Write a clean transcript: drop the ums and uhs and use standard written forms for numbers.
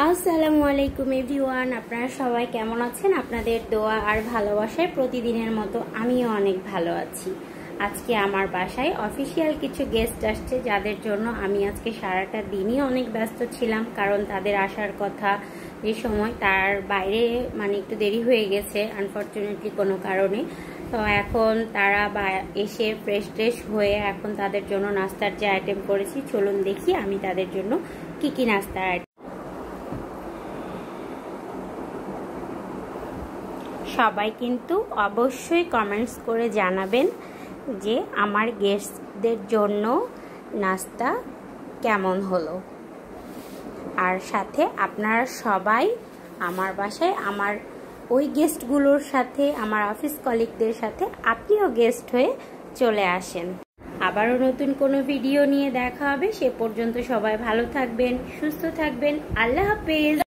আসসালামু আলাইকুম এভরিওয়ান, আপনারা সবাই কেমন আছেন? আপনাদের দোয়া আর ভালোবাসায় প্রতিদিনের মতো আমিও অনেক ভালো আছি। আজকে আমার বাসায় অফিসিয়াল কিছু গেস্ট আসছে, যাদের জন্য আমি আজকে সারাটা দিনই অনেক ব্যস্ত ছিলাম, কারণ তাদের আসার কথা যে সময় তার বাইরে একটু দেরি হয়ে গেছে আনফরচুনেটলি কোনো কারণে। তো এখন তারা এসে ফ্রেশ হয়ে এখন তাদের জন্য নাস্তার যে আইটেম করেছি, চলুন দেখি আমি তাদের জন্য কি নাস্তার। সবাই কিন্তু অবশ্যই কমেন্টস করে জানাবেন যে আমার গেস্টদের জন্য নাস্তা কেমন হলো, আর সাথে আপনারা সবাই আমার বাসায় আমার ওই গেস্টগুলোর সাথে, আমার অফিস কলিগদের সাথে আপনিও গেস্ট হয়ে চলে আসেন। আবারও নতুন কোনো ভিডিও নিয়ে দেখা হবে। সে পর্যন্ত সবাই ভালো থাকবেন, সুস্থ থাকবেন। আল্লাহ হাফেজ।